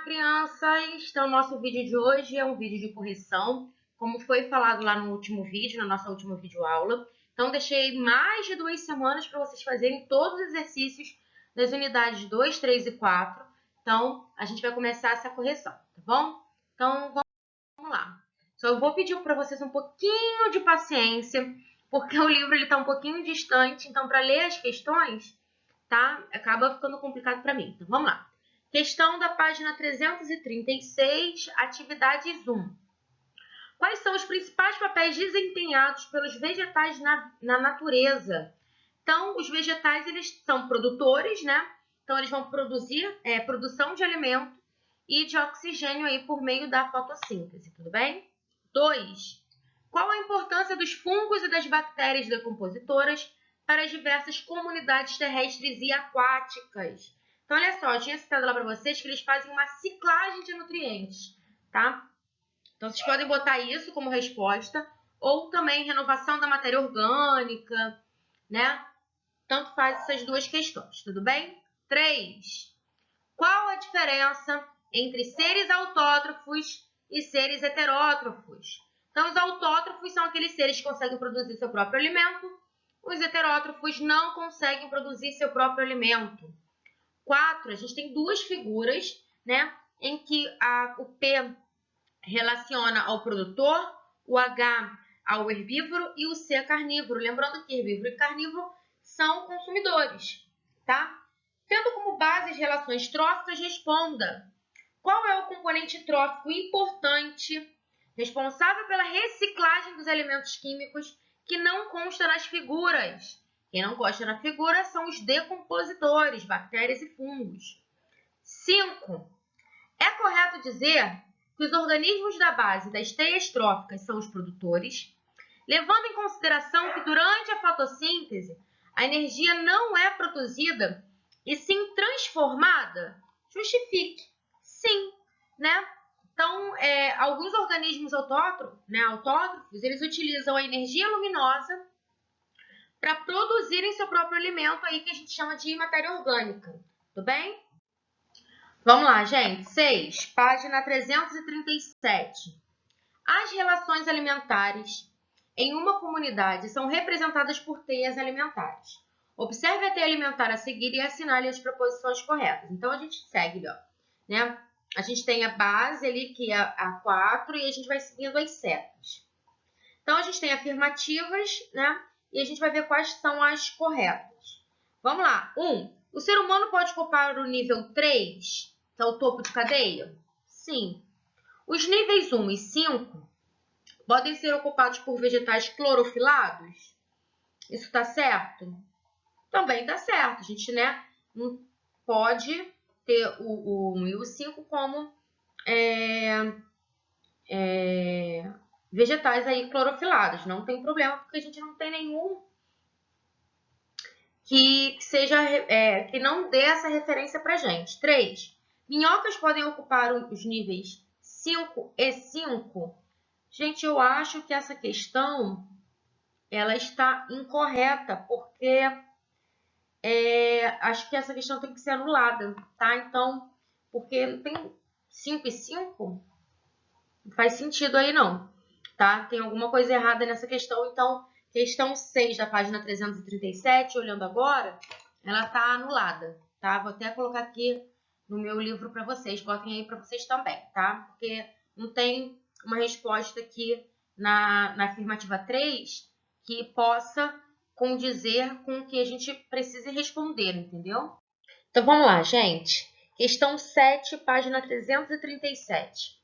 Crianças! Então, o nosso vídeo de hoje é um vídeo de correção, como foi falado lá no último vídeo, na nossa última videoaula. Então, deixei mais de 2 semanas para vocês fazerem todos os exercícios das unidades 2, 3 e 4. Então, a gente vai começar essa correção, tá bom? Então, vamos lá. Só vou pedir para vocês um pouquinho de paciência, porque o livro está um pouquinho distante, então, para ler as questões, tá? Acaba ficando complicado para mim. Então, vamos lá. Questão da página 336, atividades 1. Quais são os principais papéis desempenhados pelos vegetais na natureza? Então, os vegetais, eles são produtores, né? Então, eles vão produzir produção de alimento e de oxigênio aí por meio da fotossíntese, tudo bem? 2. Qual a importância dos fungos e das bactérias decompositoras para as diversas comunidades terrestres e aquáticas? Então, olha só, eu tinha citado lá para vocês que eles fazem uma ciclagem de nutrientes, tá? Então, vocês podem botar isso como resposta, ou também renovação da matéria orgânica, né? Tanto faz essas duas questões, tudo bem? 3. Qual a diferença entre seres autótrofos e seres heterótrofos? Então, os autótrofos são aqueles seres que conseguem produzir seu próprio alimento, os heterótrofos não conseguem produzir seu próprio alimento. 4, a gente tem duas figuras, né, em que o P relaciona ao produtor, o H ao herbívoro e o C carnívoro. Lembrando que herbívoro e carnívoro são consumidores, tá? Tendo como base as relações tróficas, responda. Qual é o componente trófico importante responsável pela reciclagem dos elementos químicos que não consta nas figuras? Quem não consta na figura são os decompositores, bactérias e fungos. 5. É correto dizer que os organismos da base das teias tróficas são os produtores, levando em consideração que durante a fotossíntese a energia não é produzida e sim transformada? Justifique. Sim, né? Então, alguns organismos autótrofos, eles utilizam a energia luminosa para produzirem seu próprio alimento, aí que a gente chama de matéria orgânica, tudo bem? Vamos lá, gente. 6, página 337. As relações alimentares em uma comunidade são representadas por teias alimentares. Observe a teia alimentar a seguir e assinale as proposições corretas. Então, a gente segue, ó, né? A gente tem a base ali, que é a 4, e a gente vai seguindo as setas. Então, a gente tem afirmativas, né? E a gente vai ver quais são as corretas. Vamos lá. 1. O ser humano pode ocupar o nível 3, que é o topo de cadeia? Sim. Os níveis 1 e 5 podem ser ocupados por vegetais clorofilados? Isso está certo? Também está certo. A gente, né, não pode ter o 1 e o 5 como vegetais aí clorofilados. Não tem problema, porque a gente não tem nenhum que seja que não dê essa referência para a gente. 3. Minhocas podem ocupar os níveis 5 e 5? Gente, eu acho que essa questão ela está incorreta, porque acho que essa questão tem que ser anulada, tá? Então, porque não tem 5 e 5? Não faz sentido aí não, tá? Tem alguma coisa errada nessa questão. Então, questão 6 da página 337, olhando agora, ela está anulada, tá? Vou até colocar aqui no meu livro para vocês, botem aí para vocês também, tá? Porque não tem uma resposta aqui na afirmativa 3 que possa condizer com o que a gente precise responder, entendeu? Então, vamos lá, gente. Questão 7, página 337.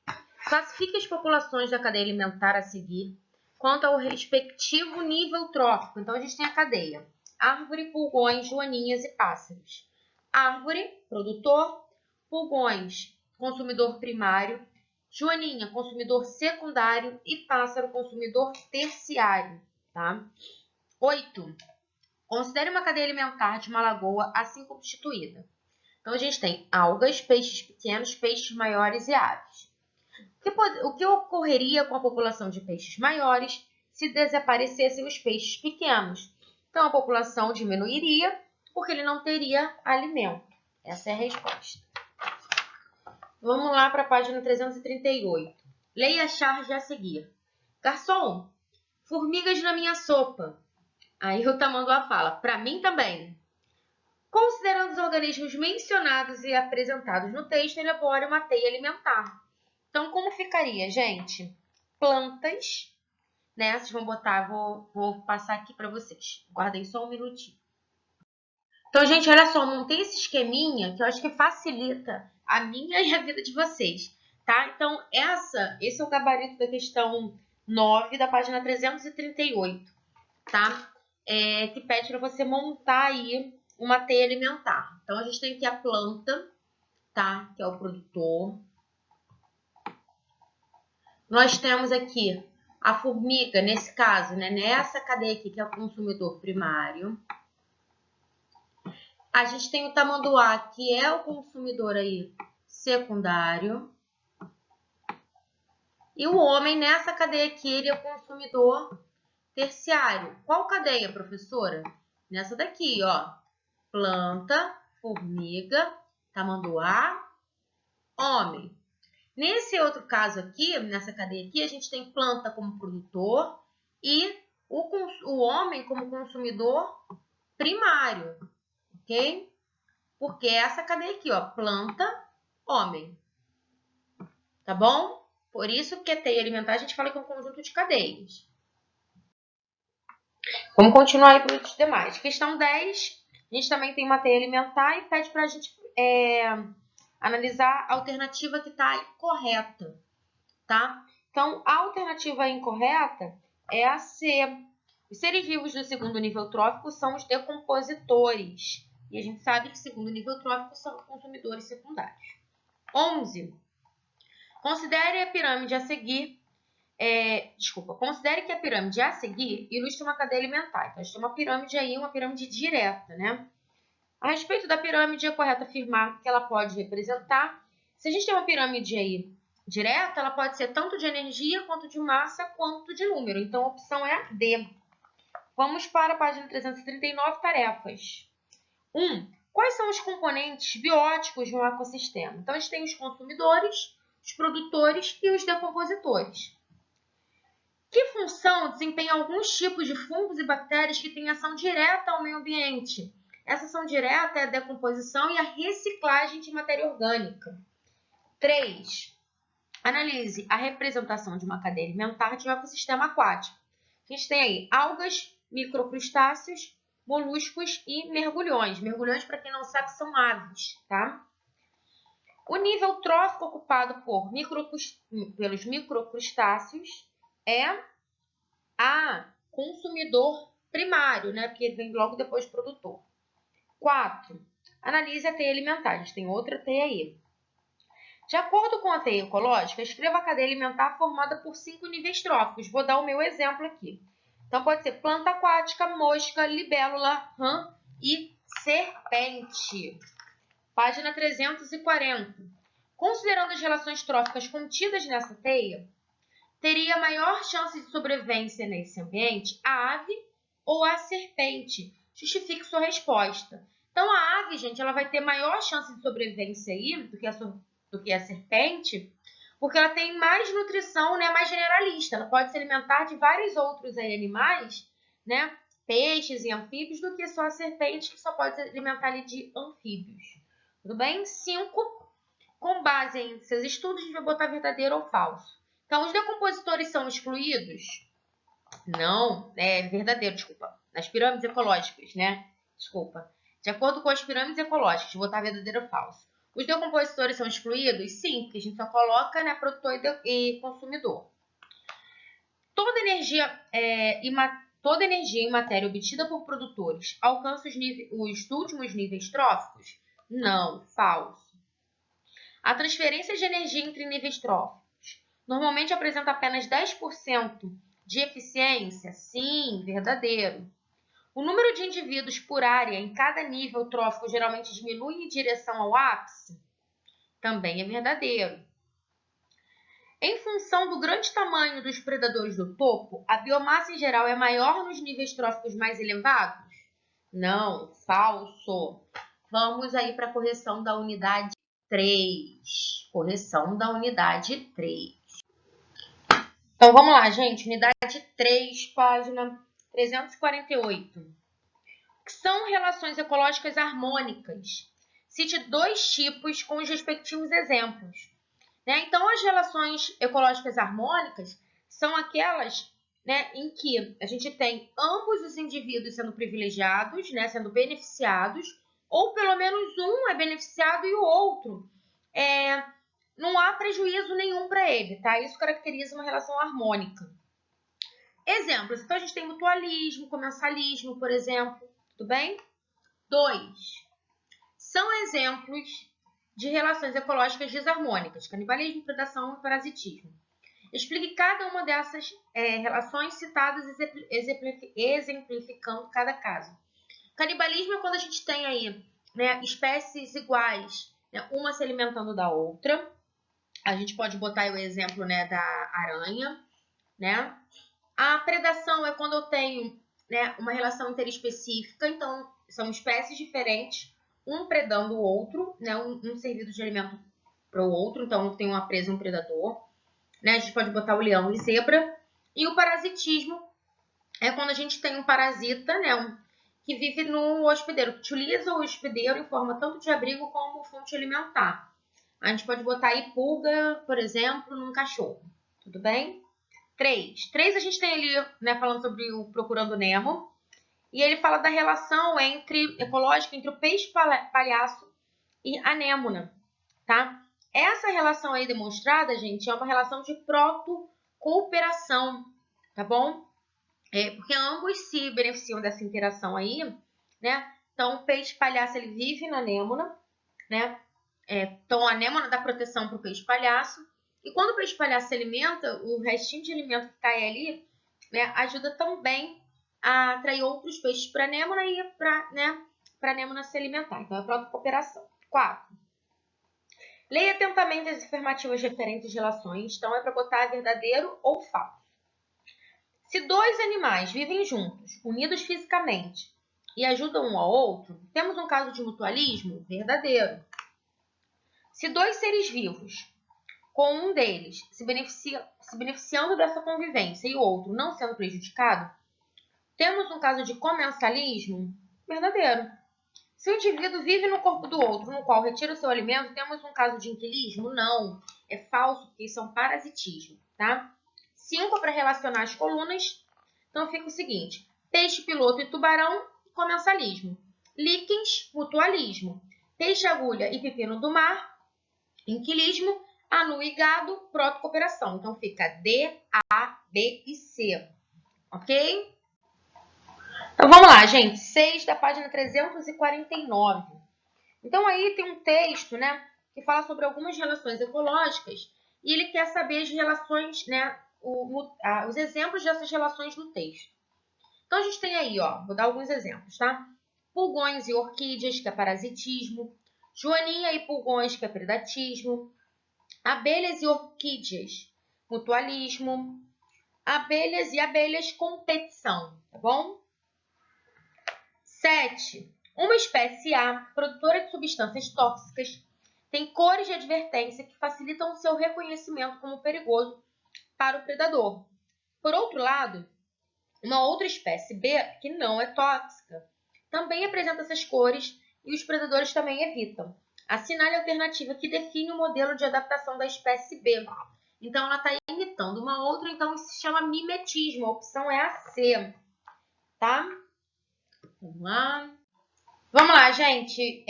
Classifique as populações da cadeia alimentar a seguir quanto ao respectivo nível trófico. Então, a gente tem a cadeia: árvore, pulgões, joaninhas e pássaros. Árvore, produtor; pulgões, consumidor primário; joaninha, consumidor secundário; e pássaro, consumidor terciário, tá? 8. Considere uma cadeia alimentar de uma lagoa assim constituída. Então, a gente tem algas, peixes pequenos, peixes maiores e aves. O que ocorreria com a população de peixes maiores se desaparecessem os peixes pequenos? Então, a população diminuiria porque ele não teria alimento. Essa é a resposta. Vamos lá para a página 338. Leia a charge a seguir. Garçom, formigas na minha sopa. Aí o tamanduá fala, para mim também. Considerando os organismos mencionados e apresentados no texto, elabore uma teia alimentar. Então, como ficaria, gente? Plantas, né? Vocês vão botar, vou passar aqui para vocês. Guardem só um minutinho. Então, gente, olha só, montei esse esqueminha que eu acho que facilita a minha e a vida de vocês, tá? Então, esse é o gabarito da questão 9 da página 338, tá? Que pede para você montar aí uma teia alimentar. Então, a gente tem aqui a planta, tá? Que é o produtor. Nós temos aqui a formiga, nesse caso, né? Nessa cadeia aqui, que é o consumidor primário. A gente tem o tamanduá, que é o consumidor aí secundário. E o homem, nessa cadeia aqui, ele é o consumidor terciário. Qual cadeia, professora? Nessa daqui, ó. Planta, formiga, tamanduá, homem. Nesse outro caso aqui, nessa cadeia aqui, a gente tem planta como produtor e o homem como consumidor primário, ok? Porque essa cadeia aqui, ó, planta, homem, tá bom? Por isso que a teia alimentar a gente fala que é um conjunto de cadeias. Vamos continuar aí para os demais. Questão 10, a gente também tem uma teia alimentar e pede para a gente analisar a alternativa que está incorreta, tá? Então, a alternativa incorreta é a C. Os seres vivos do segundo nível trófico são os decompositores. E a gente sabe que segundo nível trófico são consumidores secundários. 11. Considere a pirâmide a seguir. Considere que a pirâmide a seguir ilustra uma cadeia alimentar. Então, a gente tem uma pirâmide aí, uma pirâmide direta, né? A respeito da pirâmide, é correto afirmar que ela pode representar. Se a gente tem uma pirâmide aí direta, ela pode ser tanto de energia, quanto de massa, quanto de número. Então, a opção é a D. Vamos para a página 339, tarefas. 1. Quais são os componentes bióticos de um ecossistema? Então, a gente tem os consumidores, os produtores e os decompositores. Que função desempenham alguns tipos de fungos e bactérias que têm ação direta ao meio ambiente? Essa ação direta é a decomposição e a reciclagem de matéria orgânica. 3. Analise a representação de uma cadeia alimentar de um ecossistema aquático. A gente tem aí algas, microcrustáceos, moluscos e mergulhões. Mergulhões, para quem não sabe, são aves, tá? O nível trófico ocupado pelos microcrustáceos é a consumidor primário, né? Porque ele vem logo depois do produtor. 4. Analise a teia alimentar. A gente tem outra teia aí. De acordo com a teia ecológica, escreva a cadeia alimentar formada por 5 níveis tróficos. Vou dar o meu exemplo aqui. Então, pode ser planta aquática, mosca, libélula, rã e serpente. Página 340. Considerando as relações tróficas contidas nessa teia, teria maior chance de sobrevivência nesse ambiente a ave ou a serpente? Justifique sua resposta. Então, a ave, gente, ela vai ter maior chance de sobrevivência aí do que a serpente, porque ela tem mais nutrição, né, mais generalista. Ela pode se alimentar de vários outros aí, animais, né, peixes e anfíbios, do que só a serpente, que só pode se alimentar ali de anfíbios. Tudo bem? 5. Com base em seus estudos, a gente vai botar verdadeiro ou falso. Então, os decompositores são excluídos? Não, é verdadeiro, desculpa. Nas pirâmides ecológicas, né? Desculpa. De acordo com as pirâmides ecológicas, vou botar verdadeiro ou falso. Os decompositores são excluídos? Sim, porque a gente só coloca, né, produtor e consumidor. Toda energia em matéria obtida por produtores alcança os últimos níveis tróficos? Não, falso. A transferência de energia entre níveis tróficos normalmente apresenta apenas 10% de eficiência? Sim, verdadeiro. O número de indivíduos por área em cada nível trófico geralmente diminui em direção ao ápice? Também é verdadeiro. Em função do grande tamanho dos predadores do topo, a biomassa em geral é maior nos níveis tróficos mais elevados? Não, falso. Vamos aí para a correção da unidade 3. Correção da unidade 3. Então, vamos lá, gente. Unidade 3, página 348. O que são relações ecológicas harmônicas? Cite 2 tipos com os respectivos exemplos. Então, as relações ecológicas harmônicas são aquelas em que a gente tem ambos os indivíduos sendo privilegiados, sendo beneficiados, ou pelo menos um é beneficiado e o outro não há prejuízo nenhum para ele, tá? Isso caracteriza uma relação harmônica. Exemplos. Então, a gente tem mutualismo, comensalismo, por exemplo. Tudo bem? 2. São exemplos de relações ecológicas desarmônicas, canibalismo, predação e parasitismo. Explique cada uma dessas relações citadas, exemplificando cada caso. Canibalismo é quando a gente tem aí espécies iguais, uma se alimentando da outra. A gente pode botar aí o exemplo da aranha. A predação é quando eu tenho uma relação interespecífica, então são espécies diferentes, um predando o outro, um servido de alimento para o outro, então eu tenho uma presa e um predador. A gente pode botar o leão e zebra. E o parasitismo é quando a gente tem um parasita, que vive no hospedeiro, que utiliza o hospedeiro em forma tanto de abrigo como fonte alimentar. A gente pode botar aí pulga, por exemplo, num cachorro. Tudo bem? 3 a gente tem ali, falando sobre o Procurando Nemo. E ele fala da relação ecológica entre o peixe palhaço e a anêmona, tá? Essa relação aí demonstrada, gente, é uma relação de proto-cooperação, tá bom? Porque ambos se beneficiam dessa interação aí, Então, o peixe palhaço, ele vive na anêmona, Então, a anêmona dá proteção para o peixe palhaço. E quando o peixe palhaço se alimenta, o restinho de alimento que cai ali, ajuda também a atrair outros peixes para a anêmona e para a anêmona se alimentar. Então, é proto-cooperação. 4. Leia atentamente as afirmativas referentes às relações. Então, é para botar verdadeiro ou falso. Se 2 animais vivem juntos, unidos fisicamente, e ajudam um ao outro, temos um caso de mutualismo? Verdadeiro. Se 2 seres vivos, com um deles se beneficiando dessa convivência e o outro não sendo prejudicado, temos um caso de comensalismo? Verdadeiro. Se o indivíduo vive no corpo do outro, no qual retira o seu alimento, temos um caso de inquilismo? Não. É falso, porque isso é um parasitismo, tá? 5 para relacionar as colunas. Então fica o seguinte: peixe, piloto e tubarão, comensalismo. Líquens, mutualismo. Peixe, agulha e pepino do mar, inquilismo. Anu e gado, proto-cooperação. Então fica D, A, B e C. Ok? Então vamos lá, gente. 6 da página 349. Então aí tem um texto, que fala sobre algumas relações ecológicas e ele quer saber as relações, os exemplos dessas relações no texto. Então a gente tem aí, vou dar alguns exemplos, tá? Pulgões e orquídeas, que é parasitismo. Joaninha e pulgões, que é predatismo. Abelhas e orquídeas, mutualismo. Abelhas e abelhas, competição, tá bom? 7. Uma espécie A, produtora de substâncias tóxicas, tem cores de advertência que facilitam o seu reconhecimento como perigoso para o predador. Por outro lado, uma outra espécie B, que não é tóxica, também apresenta essas cores e os predadores também evitam. Assinale a alternativa que define o modelo de adaptação da espécie B. Então, ela está imitando uma outra, então isso se chama mimetismo. A opção é a C, tá? Vamos lá. Vamos lá, gente.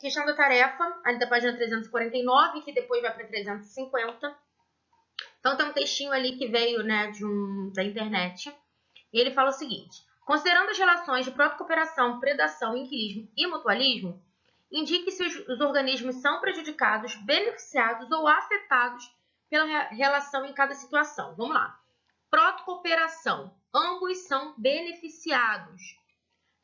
Questão da tarefa, ali da página 349, que depois vai para 350. Então, tem um textinho ali que veio da internet. E ele fala o seguinte: considerando as relações de proto-cooperação, predação, inquilismo e mutualismo, indique se os organismos são prejudicados, beneficiados ou afetados pela relação em cada situação. Vamos lá. Proto-cooperação. Ambos são beneficiados.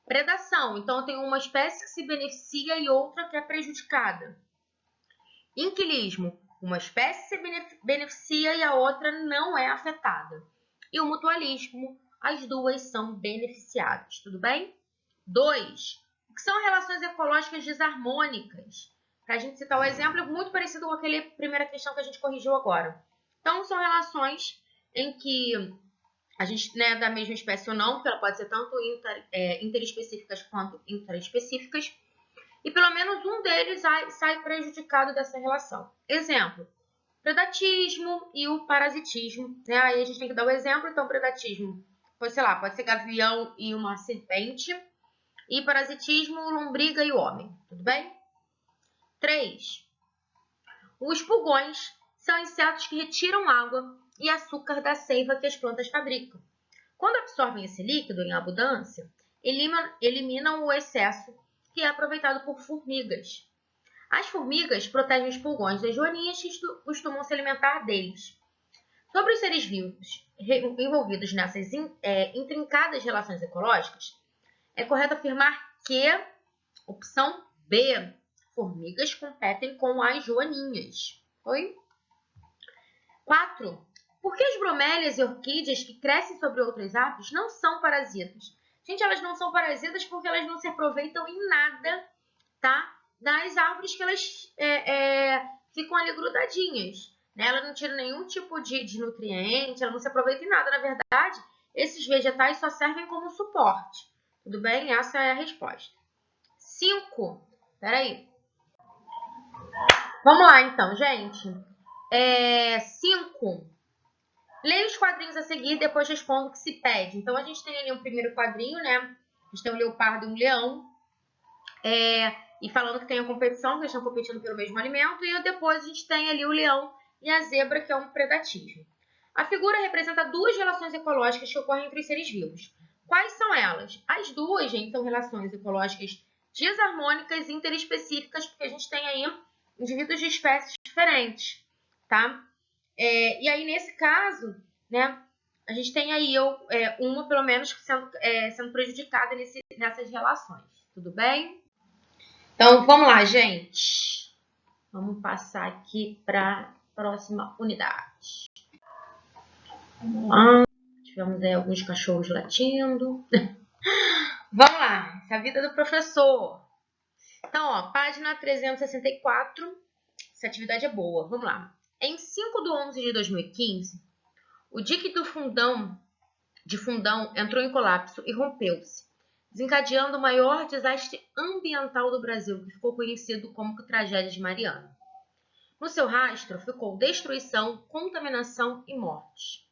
Predação. Então, tem uma espécie que se beneficia e outra que é prejudicada. Inquilismo. Uma espécie se beneficia e a outra não é afetada. E o mutualismo. As duas são beneficiadas. Tudo bem? 2. O que são relações ecológicas desarmônicas? para a gente citar o exemplo, é muito parecido com aquela primeira questão que a gente corrigiu agora. Então, são relações em que a gente, né, da mesma espécie ou não, porque ela pode ser tanto interespecíficas quanto intraespecíficas, e pelo menos um deles sai prejudicado dessa relação. Exemplo, predatismo e o parasitismo. Né? Aí a gente tem que dar o exemplo, então predatismo, pode ser gavião e uma serpente, e parasitismo, lombriga e o homem, tudo bem? 3. Os pulgões são insetos que retiram água e açúcar da seiva que as plantas fabricam. Quando absorvem esse líquido em abundância, eliminam o excesso que é aproveitado por formigas. As formigas protegem os pulgões das joaninhas que costumam se alimentar deles. Sobre os seres vivos envolvidos nessas intrincadas relações ecológicas, é correto afirmar que, opção B, formigas competem com as joaninhas. Oi? 4. Por que as bromélias e orquídeas que crescem sobre outras árvores não são parasitas? Gente, elas não são parasitas porque elas não se aproveitam em nada, tá? Das árvores que elas ficam ali grudadinhas. Né? Ela não tira nenhum tipo de nutriente, ela não se aproveita em nada. Na verdade, esses vegetais só servem como suporte. Tudo bem? Essa é a resposta. 5. Peraí. Vamos lá, então, gente. 5. Leia os quadrinhos a seguir e depois responda o que se pede. Então, a gente tem ali um primeiro quadrinho, né? A gente tem um leopardo e um leão. E falando que tem a competição, que eles estão competindo pelo mesmo alimento. E depois a gente tem ali o leão e a zebra, que é um predatismo. A figura representa duas relações ecológicas que ocorrem entre os seres vivos. Quais são elas? As duas, gente, são relações ecológicas desarmônicas e interespecíficas, porque a gente tem aí indivíduos de espécies diferentes, tá? E aí, nesse caso, né, a gente tem aí uma, pelo menos, sendo prejudicada nessas relações. Tudo bem? Então, vamos lá, gente. Vamos passar aqui para a próxima unidade. Vamos lá. Tivemos aí alguns cachorros latindo. Vamos lá. Essa é a vida do professor. Então, ó, página 364. Essa atividade é boa. Vamos lá. Em 5/11/2015, o dique de Fundão entrou em colapso e rompeu-se, desencadeando o maior desastre ambiental do Brasil, que ficou conhecido como Tragédia de Mariana. No seu rastro ficou destruição, contaminação e morte.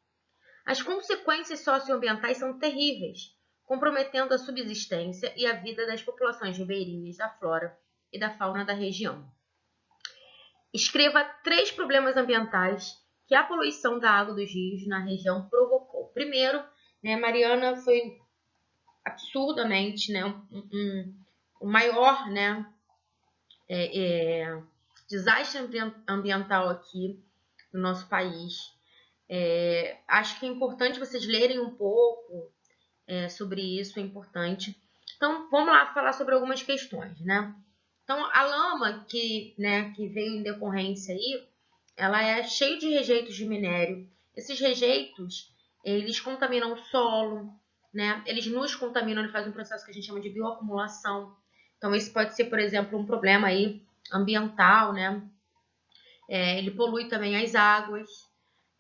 As consequências socioambientais são terríveis, comprometendo a subsistência e a vida das populações ribeirinhas, da flora e da fauna da região. Escreva 3 problemas ambientais que a poluição da água dos rios na região provocou. Primeiro, né, Mariana foi absurdamente, né, o maior, né, desastre ambiental aqui no nosso país. Acho que é importante vocês lerem um pouco sobre isso, é importante. Então, vamos lá falar sobre algumas questões, né? Então, a lama que veio em decorrência aí, ela é cheia de rejeitos de minério. Esses rejeitos, eles contaminam o solo, né? Eles nos contaminam, ele faz um processo que a gente chama de bioacumulação. Então, esse pode ser, por exemplo, um problema aí ambiental, né? Ele polui também as águas.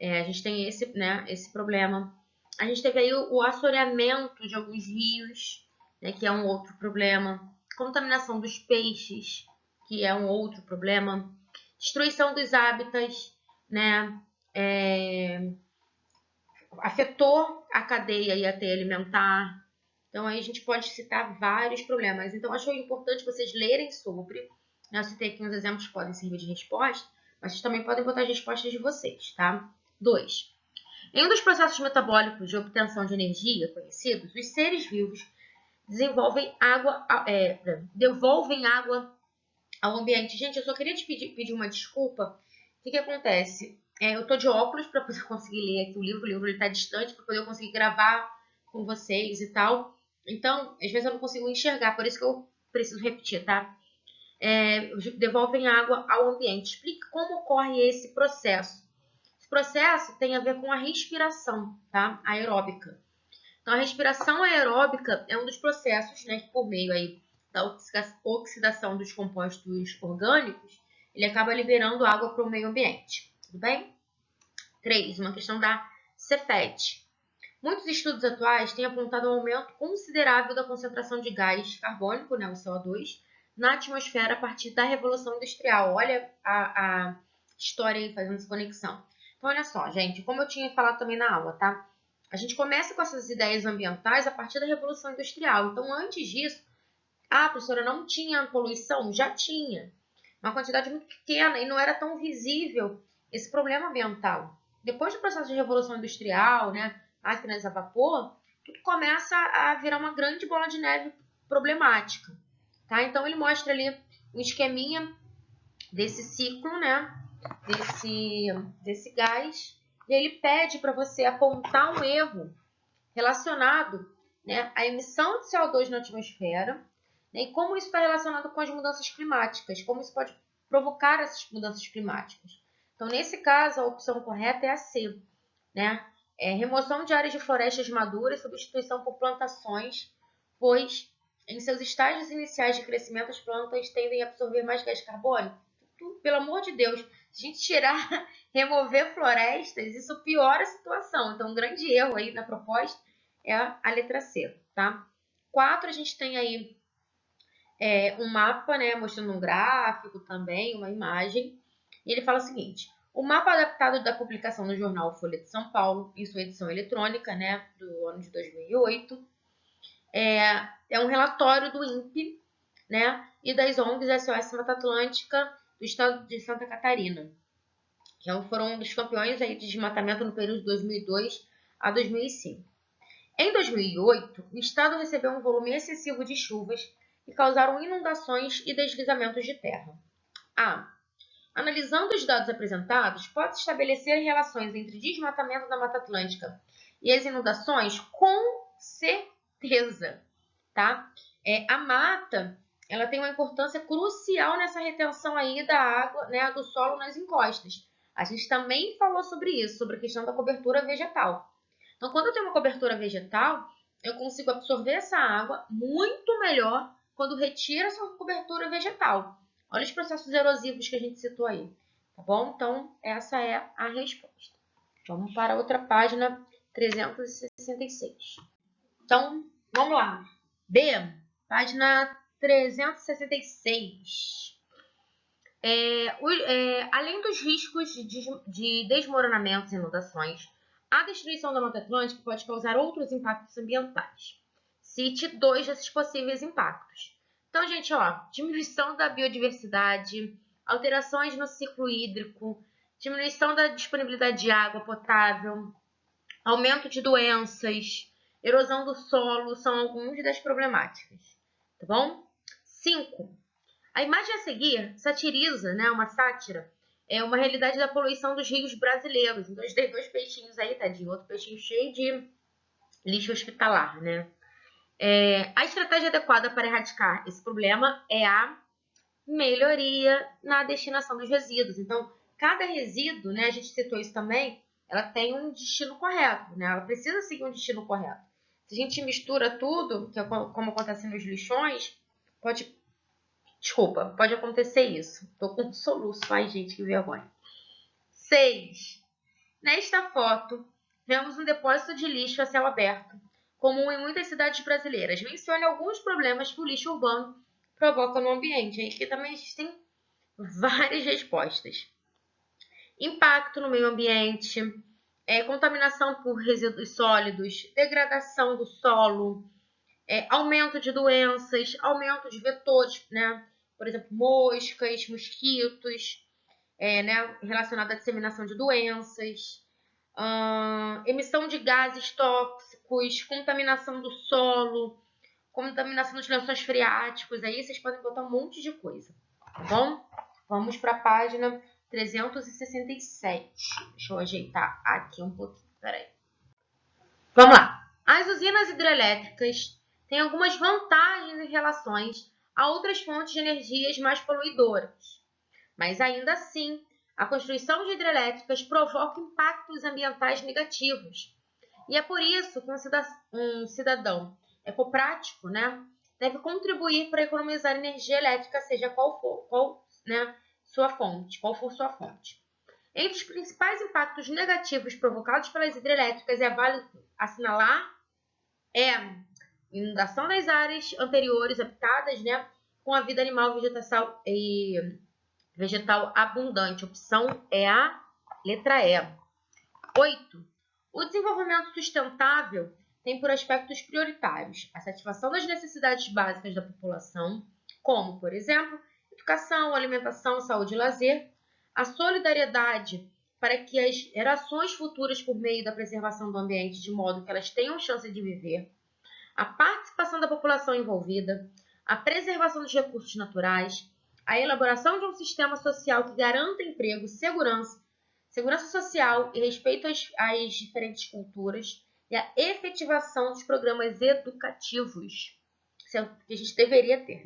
A gente tem esse problema. A gente teve aí o assoreamento de alguns rios, né, que é um outro problema. Contaminação dos peixes, que é um outro problema. Destruição dos hábitats, né? Afetou a cadeia e a cadeia alimentar. Então, aí a gente pode citar vários problemas. Então, acho importante vocês lerem sobre. Eu citei aqui uns exemplos que podem servir de resposta, mas vocês também podem botar as respostas de vocês, tá? 2. Em um dos processos metabólicos de obtenção de energia conhecidos, os seres vivos devolvem água ao ambiente. Gente, eu só queria te pedir uma desculpa. O que acontece? Eu tô de óculos para poder conseguir ler aqui o livro está distante, para poder eu conseguir gravar com vocês e tal. Então, às vezes eu não consigo enxergar, por isso que eu preciso repetir, tá? Devolvem água ao ambiente. Explique como ocorre esse processo. Esse processo tem a ver com a respiração, tá? Aeróbica. Então, a respiração aeróbica é um dos processos, né, que por meio aí da oxidação dos compostos orgânicos, ele acaba liberando água para o meio ambiente. Tudo bem? 3. Uma questão da Cefet. Muitos estudos atuais têm apontado um aumento considerável da concentração de gás carbônico, né, o CO2, na atmosfera a partir da Revolução Industrial. Olha a história aí fazendo essa conexão. Então, olha só, gente, como eu tinha falado também na aula, tá? A gente começa com essas ideias ambientais a partir da Revolução Industrial. Então, antes disso, professora, não tinha poluição? Já tinha. Uma quantidade muito pequena e não era tão visível esse problema ambiental. Depois do processo de Revolução Industrial, né, máquinas a vapor, tudo começa a virar uma grande bola de neve problemática. Tá? Então, ele mostra ali um esqueminha desse ciclo, né, desse gás, e ele pede para você apontar um erro relacionado, né, à emissão de CO2 na atmosfera, né, e como isso está relacionado com as mudanças climáticas, como isso pode provocar essas mudanças climáticas. Então, nesse caso, a opção correta é a C, né? Remoção de áreas de florestas maduras, substituição por plantações, pois em seus estágios iniciais de crescimento as plantas tendem a absorver mais gás carbônico. Pelo amor de Deus, se a gente remover florestas, isso piora a situação. Então, um grande erro aí na proposta é a letra C, tá? 4, a gente tem aí um mapa, né, mostrando um gráfico também, uma imagem. E ele fala o seguinte: o mapa adaptado da publicação no jornal Folha de São Paulo, em sua edição eletrônica, né, do ano de 2008, é um relatório do INPE, né, e das ONGs SOS Mata Atlântica do estado de Santa Catarina, que foram um dos campeões aí de desmatamento no período de 2002 a 2005. Em 2008, o estado recebeu um volume excessivo de chuvas que causaram inundações e deslizamentos de terra. Analisando os dados apresentados, pode-se estabelecer relações entre desmatamento da Mata Atlântica e as inundações? Com certeza, tá? A mata, ela tem uma importância crucial nessa retenção aí da água, né, do solo nas encostas. A gente também falou sobre isso, sobre a questão da cobertura vegetal. Então, quando eu tenho uma cobertura vegetal, eu consigo absorver essa água muito melhor quando retiro essa cobertura vegetal. Olha os processos erosivos que a gente citou aí, tá bom? Então, essa é a resposta. Vamos para a outra página, 366. Então, vamos lá. B, página 366. Além dos riscos de desmoronamentos e inundações, a destruição da Mata Atlântica pode causar outros impactos ambientais. Cite 2 desses possíveis impactos. Então, gente, diminuição da biodiversidade, alterações no ciclo hídrico, diminuição da disponibilidade de água potável, aumento de doenças, erosão do solo, são algumas das problemáticas, tá bom? 5. A imagem a seguir satiriza, né, uma sátira, uma realidade da poluição dos rios brasileiros. Então, a gente tem 2 peixinhos aí, tadinho, outro peixinho cheio de lixo hospitalar, né? A estratégia adequada para erradicar esse problema é a melhoria na destinação dos resíduos. Então, cada resíduo, né, a gente citou isso também, ela tem um destino correto, né? Ela precisa seguir um destino correto. Se a gente mistura tudo, que é como acontece nos lixões, pode acontecer isso. Tô com um soluço, ai gente, que vergonha. 6. Nesta foto, vemos um depósito de lixo a céu aberto, comum em muitas cidades brasileiras. Mencione alguns problemas que o lixo urbano provoca no ambiente. Aí aqui também existem várias respostas. Impacto no meio ambiente, contaminação por resíduos sólidos, degradação do solo, aumento de doenças, aumento de vetores, né? Por exemplo, moscas, mosquitos, né? Relacionado à disseminação de doenças, emissão de gases tóxicos, contaminação do solo, contaminação dos lençóis freáticos. Aí vocês podem botar um monte de coisa, tá bom? Vamos para a página 367. Deixa eu ajeitar aqui um pouquinho, peraí. Vamos lá. As usinas hidrelétricas têm algumas vantagens em relação a outras fontes de energias mais poluidoras. Mas ainda assim, a construção de hidrelétricas provoca impactos ambientais negativos. E é por isso que um cidadão ecoprático, né, deve contribuir para economizar energia elétrica, seja qual for, sua fonte. Entre os principais impactos negativos provocados pelas hidrelétricas é válido assinalar inundação das áreas anteriores habitadas, com a vida animal, vegetal abundante. A opção é a letra E. 8. O desenvolvimento sustentável tem por aspectos prioritários a satisfação das necessidades básicas da população, como, por exemplo, educação, alimentação, saúde e lazer, a solidariedade para que as gerações futuras, por meio da preservação do ambiente, de modo que elas tenham chance de viver, a participação da população envolvida, a preservação dos recursos naturais, a elaboração de um sistema social que garanta emprego, segurança social e respeito às diferentes culturas e a efetivação dos programas educativos. Isso é o que a gente deveria ter,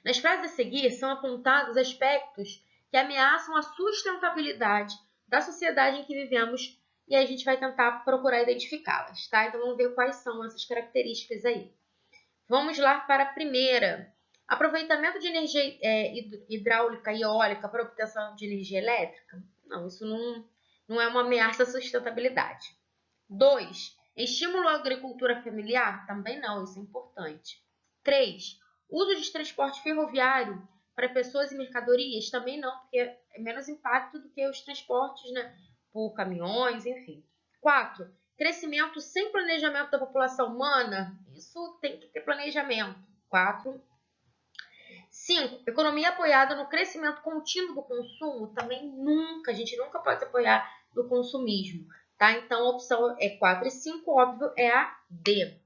Nas frases a seguir são apontados aspectos que ameaçam a sustentabilidade da sociedade em que vivemos e a gente vai tentar procurar identificá-las, tá? Então, vamos ver quais são essas características aí. Vamos lá para a primeira. Aproveitamento de energia hidráulica e eólica para obtenção de energia elétrica? Não, isso não é uma ameaça à sustentabilidade. 2. Estímulo à agricultura familiar? Também não, isso é importante. 3. Uso de transporte ferroviário para pessoas e mercadorias? Também não, porque é menos impacto do que os transportes, por caminhões, enfim. 4. Crescimento sem planejamento da população humana? Isso tem que ter planejamento. 4. 5. Economia apoiada no crescimento contínuo do consumo? Também nunca, a gente nunca pode apoiar no consumismo, tá? Então, a opção é 4 e 5, óbvio, é a D,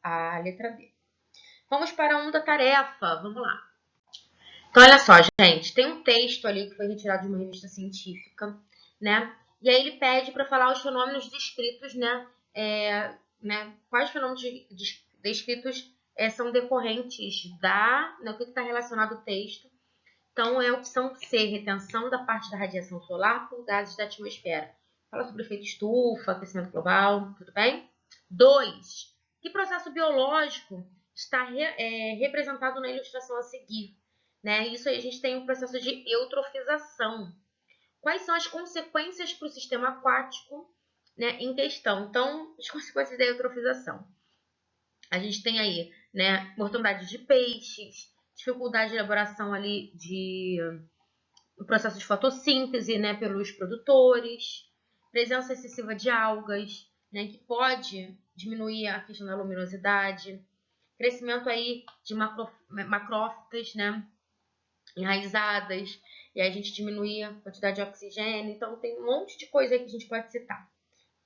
a letra D. Vamos para um da tarefa, vamos lá. Então, olha só, gente, tem um texto ali que foi retirado de uma revista científica, E aí ele pede para falar os fenômenos descritos, quais fenômenos descritos são decorrentes o que está relacionado ao texto. Então, é a opção C, retenção da parte da radiação solar por gases da atmosfera. Fala sobre efeito estufa, aquecimento global, tudo bem? 2. Que processo biológico está representado na ilustração a seguir? Isso aí a gente tem um processo de eutrofização. Quais são as consequências para o sistema aquático, em questão? Então, as consequências da eutrofização. A gente tem aí, mortandade de peixes, dificuldade de elaboração ali do processo de fotossíntese, pelos produtores, presença excessiva de algas, que pode diminuir a questão da luminosidade, crescimento aí de macrófitas, enraizadas, e aí a gente diminui a quantidade de oxigênio. Então, tem um monte de coisa aí que a gente pode citar.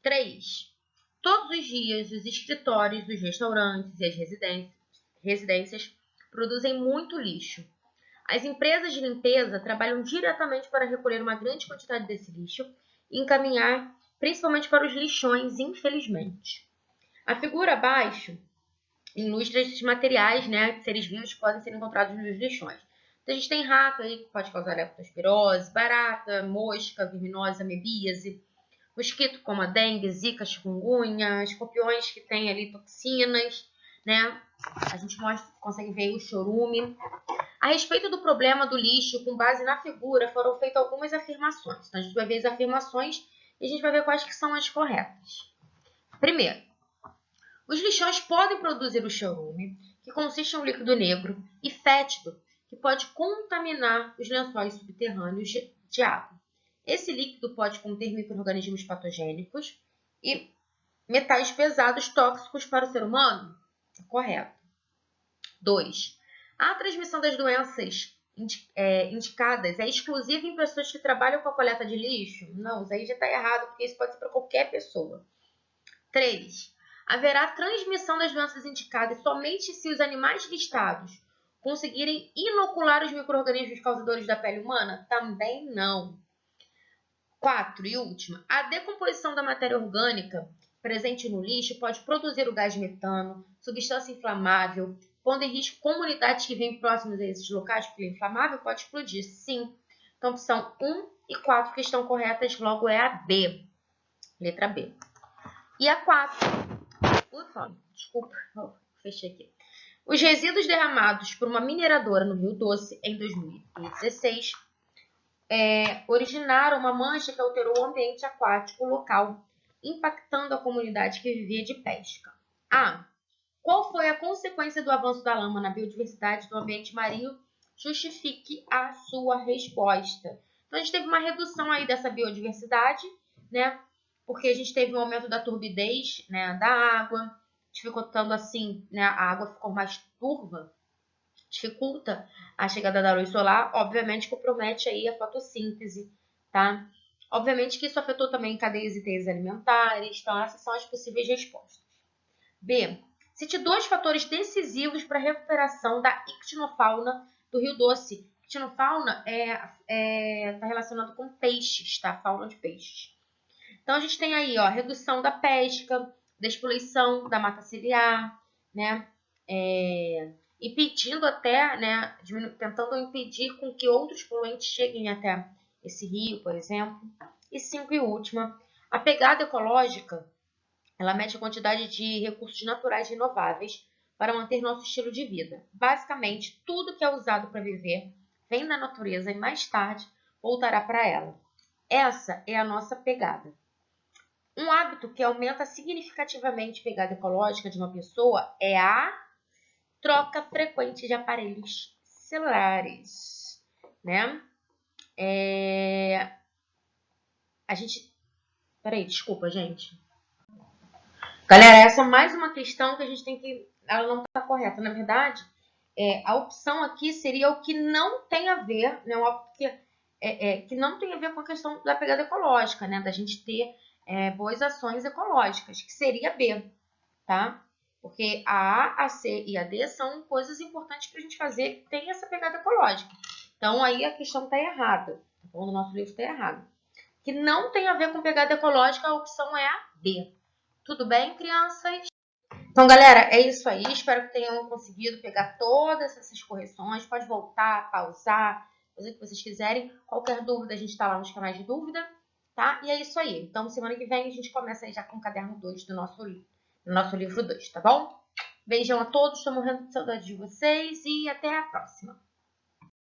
3. Todos os dias, os escritórios dos restaurantes e as residências produzem muito lixo. As empresas de limpeza trabalham diretamente para recolher uma grande quantidade desse lixo e encaminhar principalmente para os lixões, infelizmente. A figura abaixo ilustra esses materiais, seres vivos que podem ser encontrados nos lixões. Então, a gente tem rato aí que pode causar leptospirose, barata, mosca, verminose, amebíase, mosquito como a dengue, zika, chikungunya, escorpiões que têm ali toxinas, A gente consegue ver o chorume. A respeito do problema do lixo, com base na figura, foram feitas algumas afirmações. Então, a gente vai ver as afirmações e a gente vai ver quais que são as corretas. Primeiro, os lixões podem produzir o chorume, que consiste em um líquido negro e fétido, que pode contaminar os lençóis subterrâneos de água. Esse líquido pode conter micro-organismos patogênicos e metais pesados tóxicos para o ser humano? Correto. 2. A transmissão das doenças indicadas é exclusiva em pessoas que trabalham com a coleta de lixo? Não, isso aí já está errado, porque isso pode ser para qualquer pessoa. 3. Haverá transmissão das doenças indicadas somente se os animais listados conseguirem inocular os micro-organismos causadores da pele humana? Também não. 4. E última. A decomposição da matéria orgânica presente no lixo pode produzir o gás metano, substância inflamável, pondo em risco comunidades que vivem próximas a esses locais, porque o inflamável pode explodir. Sim. Então, opção 1 e 4 que estão corretas, logo é a B. Letra B. E a 4. Ufa, desculpa, fechei aqui. Os resíduos derramados por uma mineradora no Rio Doce em 2016 originaram uma mancha que alterou o ambiente aquático local, impactando a comunidade que vivia de pesca. Qual foi a consequência do avanço da lama na biodiversidade do ambiente marinho? Justifique a sua resposta. Então, a gente teve uma redução aí dessa biodiversidade, né? Porque a gente teve um aumento da turbidez, né, da água, dificultando assim, né, a água ficou mais turva, dificulta a chegada da luz solar, obviamente compromete aí a fotossíntese, tá? Obviamente que isso afetou também cadeias e teias alimentares, então essas são as possíveis respostas. B. Cite 2 fatores decisivos para a recuperação da ictinofauna do Rio Doce. Ictinofauna está relacionado com peixes, tá? Fauna de peixes. Então, a gente tem aí, ó, redução da pesca, da exploração da mata ciliar, né? Impedindo até, né? Tentando impedir com que outros poluentes cheguem até esse rio, por exemplo. E 5, e última, a pegada ecológica, ela mede a quantidade de recursos naturais renováveis para manter nosso estilo de vida. Basicamente, tudo que é usado para viver vem da natureza e mais tarde voltará para ela. Essa é a nossa pegada. Um hábito que aumenta significativamente a pegada ecológica de uma pessoa é a troca frequente de aparelhos celulares, né? A gente... Peraí, desculpa, gente. Galera, essa é mais uma questão que a gente tem que... Ela não está correta. Na verdade, a opção aqui seria o que não tem a ver, né? Que não tem a ver com a questão da pegada ecológica, né? Da gente ter boas ações ecológicas, que seria B, tá? Porque a C e a D são coisas importantes para a gente fazer que tem essa pegada ecológica. Então, aí a questão está errada. Tá bom? No nosso livro está errado. Que não tem a ver com pegada ecológica, a opção é a B. Tudo bem, crianças? Então, galera, é isso aí. Espero que tenham conseguido pegar todas essas correções. Pode voltar, pausar, fazer o que vocês quiserem. Qualquer dúvida, a gente está lá nos canais de dúvida, tá? E é isso aí. Então, semana que vem, a gente começa aí já com o caderno 2 do nosso livro 2, tá bom? Beijão a todos, estou morrendo de saudade de vocês e até a próxima.